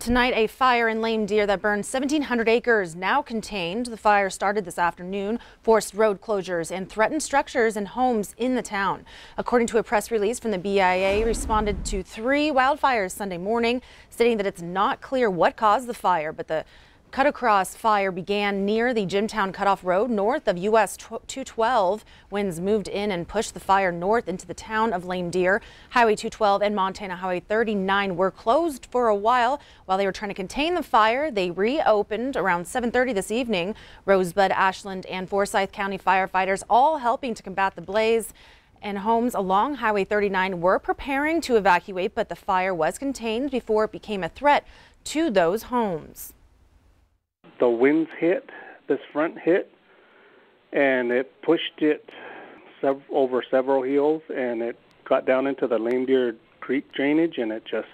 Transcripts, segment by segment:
Tonight, a fire in Lame Deer that burned 1,700 acres now contained. The fire started this afternoon, forced road closures and threatened structures and homes in the town. According to a press release from the BIA, responded to 3 wildfires Sunday morning, stating that it's not clear what caused the fire, but the cut-across fire began near the Jimtown Cutoff Road north of US 212. Winds moved in and pushed the fire north into the town of Lame Deer. Highway 212 and Montana Highway 39 were closed for a while they were trying to contain the fire. They reopened around 7:30 this evening. Rosebud, Ashland, and Forsyth County firefighters all helping to combat the blaze. And homes along Highway 39 were preparing to evacuate, but the fire was contained before it became a threat to those homes. The winds hit, this front hit, and it pushed it over several hills, and it got down into the Lame Deer Creek drainage, and it just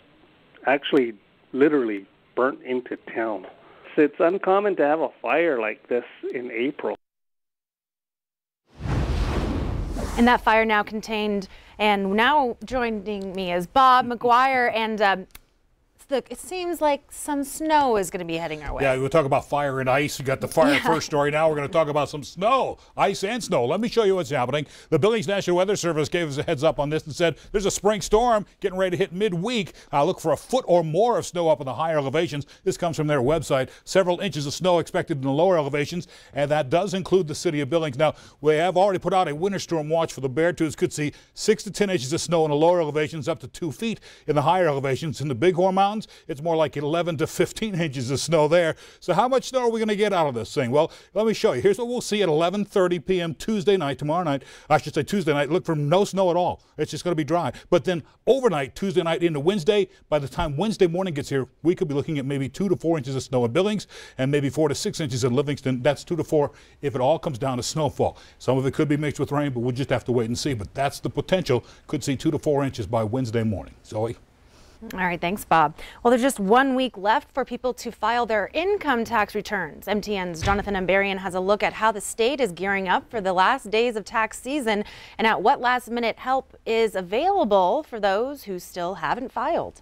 actually literally burnt into town. It's uncommon to have a fire like this in April. And that fire now contained, and now joining me is Bob McGuire, and it seems like some snow is going to be heading our way. Yeah, we'll talk about fire and ice. We got the fire first story. Now we're going to talk about some snow, ice and snow. Let me show you what's happening. The Billings National Weather Service gave us a heads up on this and said there's a spring storm getting ready to hit midweek. Look for a foot or more of snow up in the higher elevations. This comes from their website. Several inches of snow expected in the lower elevations, and that does include the city of Billings. Now, we have already put out a winter storm watch for the Beartooths. Could see 6 to 10 inches of snow in the lower elevations, up to 2 feet in the higher elevations. In the Bighorn Mountains, it's more like 11 to 15 inches of snow there. So how much snow are we going to get out of this thing? Well, let me show you. Here's what we'll see at 11:30 p.m. Tuesday night, tomorrow night. I should say Tuesday night. Look for no snow at all. It's just going to be dry. But then overnight, Tuesday night into Wednesday, by the time Wednesday morning gets here, we could be looking at maybe 2 to 4 inches of snow in Billings and maybe 4 to 6 inches in Livingston. That's 2 to 4 if it all comes down to snowfall. Some of it could be mixed with rain, but we'll just have to wait and see. But that's the potential. Could see 2 to 4 inches by Wednesday morning. Zoe? All right, thanks, Bob. Well, there's just 1 week left for people to file their income tax returns. MTN's Jonathan Ambarian has a look at how the state is gearing up for the last days of tax season and at what last-minute help is available for those who still haven't filed.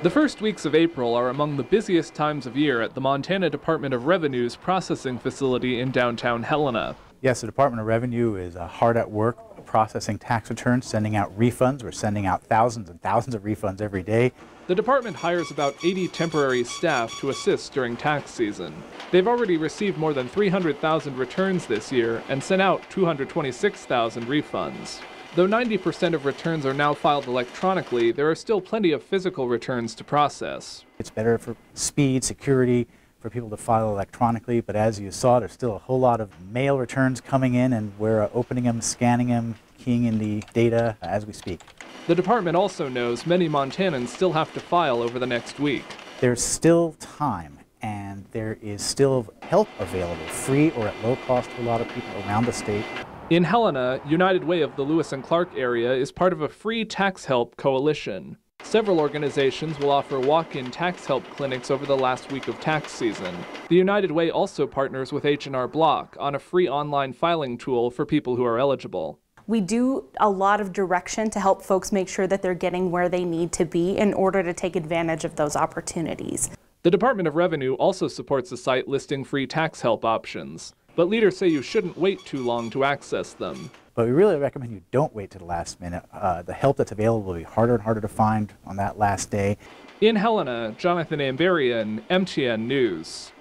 The first weeks of April are among the busiest times of year at the Montana Department of Revenue's processing facility in downtown Helena. Yes, the Department of Revenue is hard at work processing tax returns, sending out refunds. We're sending out thousands and thousands of refunds every day. The department hires about 80 temporary staff to assist during tax season. They've already received more than 300,000 returns this year and sent out 226,000 refunds. Though 90% of returns are now filed electronically, there are still plenty of physical returns to process. It's better for speed, security, for people to file electronically, but as you saw, there's still a whole lot of mail returns coming in, and we're opening them, scanning them, keying in the data as we speak. The department also knows many Montanans still have to file over the next week. There's still time, and there is still help available, free or at low cost to a lot of people around the state. In Helena, United Way of the Lewis and Clark area is part of a free tax help coalition. Several organizations will offer walk-in tax help clinics over the last week of tax season. The United Way also partners with H&R Block on a free online filing tool for people who are eligible. We do a lot of direction to help folks make sure that they're getting where they need to be in order to take advantage of those opportunities. The Department of Revenue also supports a site listing free tax help options, but leaders say you shouldn't wait too long to access them. But we really recommend you don't wait to the last minute. The help that's available will be harder and harder to find on that last day. In Helena, Jonathan Ambarian, MTN News.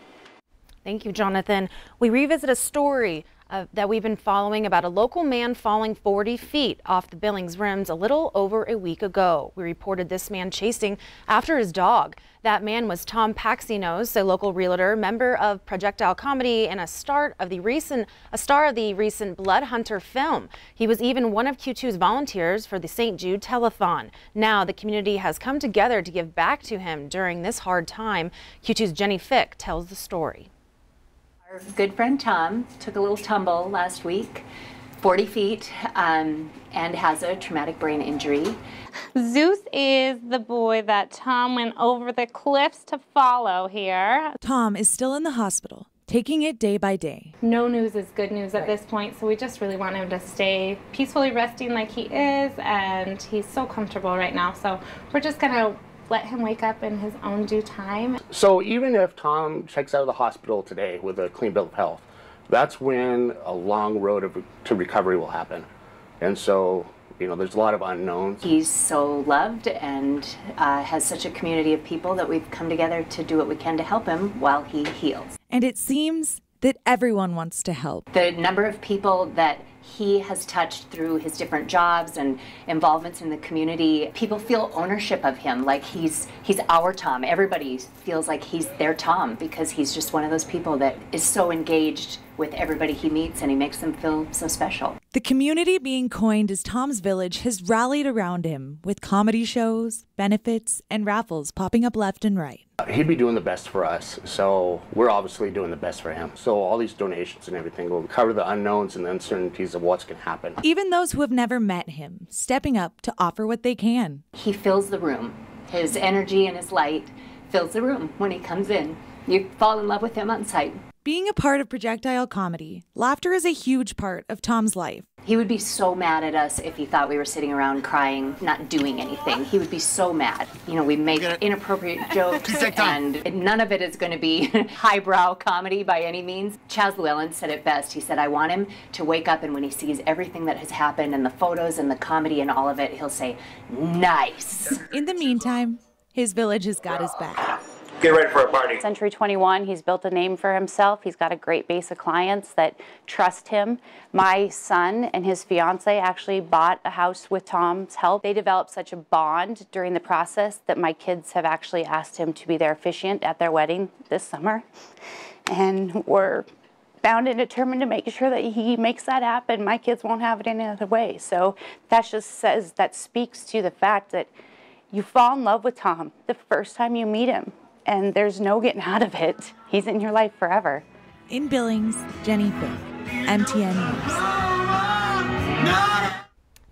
Thank you, Jonathan. We revisit a story that we've been following about a local man falling 40 feet off the Billings rims a little over a week ago. We reported this man chasing after his dog. That man was Tom Paxinos, a local realtor, member of Projectile Comedy, and a star of the recent Blood Hunter film. He was even one of Q2's volunteers for the St. Jude Telethon. Now the community has come together to give back to him during this hard time. Q2's Jenny Fick tells the story. Our good friend Tom took a little tumble last week, 40 feet, and has a traumatic brain injury. Zeus is the boy that Tom went over the cliffs to follow here. Tom is still in the hospital, taking it day by day. No news is good news at this point, so we just really want him to stay peacefully resting like he is, and he's so comfortable right now. So we're just going to let him wake up in his own due time. So even if Tom checks out of the hospital today with a clean bill of health, that's when a long road to recovery will happen. And so, you know, there's a lot of unknowns. He's so loved and has such a community of people that we've come together to do what we can to help him while he heals. And it seems that everyone wants to help. The number of people that he has touched through his different jobs and involvements in the community, people feel ownership of him, like he's our Tom. Everybody feels like he's their Tom because he's just one of those people that is so engaged with everybody he meets and he makes them feel so special. The community being coined as Tom's Village has rallied around him with comedy shows, benefits, and raffles popping up left and right. He'd be doing the best for us, so we're obviously doing the best for him. So all these donations and everything will cover the unknowns and the uncertainties of what's going to happen. Even those who have never met him, stepping up to offer what they can. He fills the room. His energy and his light fills the room when he comes in. You fall in love with him on sight. Being a part of projectile comedy, laughter is a huge part of Tom's life. He would be so mad at us if he thought we were sitting around crying, not doing anything. He would be so mad. You know, we make inappropriate jokes and none of it is going to be highbrow comedy by any means. Chaz Llewellyn said it best. He said, I want him to wake up and when he sees everything that has happened and the photos and the comedy and all of it, he'll say, nice. In the meantime, his village has got his back. Get ready for a party. Century 21, he's built a name for himself. He's got a great base of clients that trust him. My son and his fiance actually bought a house with Tom's help. They developed such a bond during the process that my kids have actually asked him to be their officiant at their wedding this summer. And we're bound and determined to make sure that he makes that happen. My kids won't have it any other way. So that speaks to the fact that you fall in love with Tom the first time you meet him. And there's no getting out of it. He's in your life forever. In Billings, Jenny Fick, MTN News.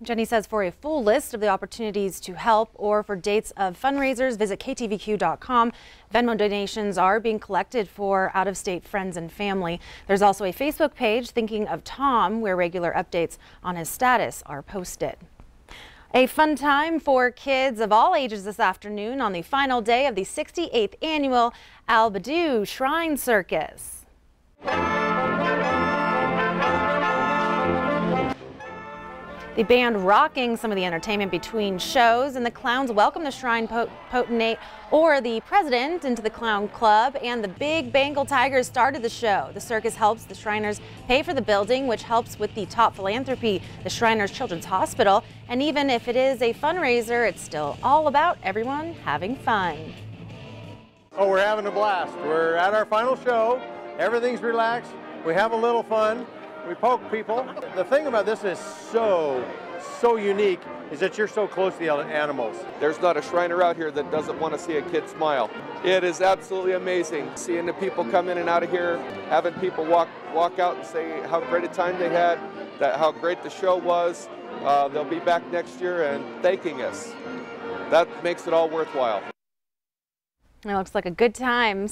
Jenny says for a full list of the opportunities to help or for dates of fundraisers, visit ktvq.com. Venmo donations are being collected for out-of-state friends and family. There's also a Facebook page, Thinking of Tom, where regular updates on his status are posted. A fun time for kids of all ages this afternoon on the final day of the 68th annual Albadoo Shrine Circus. The band rocking some of the entertainment between shows, and the clowns welcome the shrine potentate or the president into the clown club, and the Big Bengal Tigers started the show. The circus helps the Shriners pay for the building, which helps with the top philanthropy, the Shriners Children's Hospital. And even if it is a fundraiser, it's still all about everyone having fun. Oh, we're having a blast. We're at our final show. Everything's relaxed. We have a little fun. We poke people. The thing about this is so unique is that you're so close to the animals. There's not a Shriner out here that doesn't want to see a kid smile. It is absolutely amazing seeing the people come in and out of here, having people walk out and say how great a time they had, how great the show was. They'll be back next year and thanking us. That makes it all worthwhile. It looks like a good time.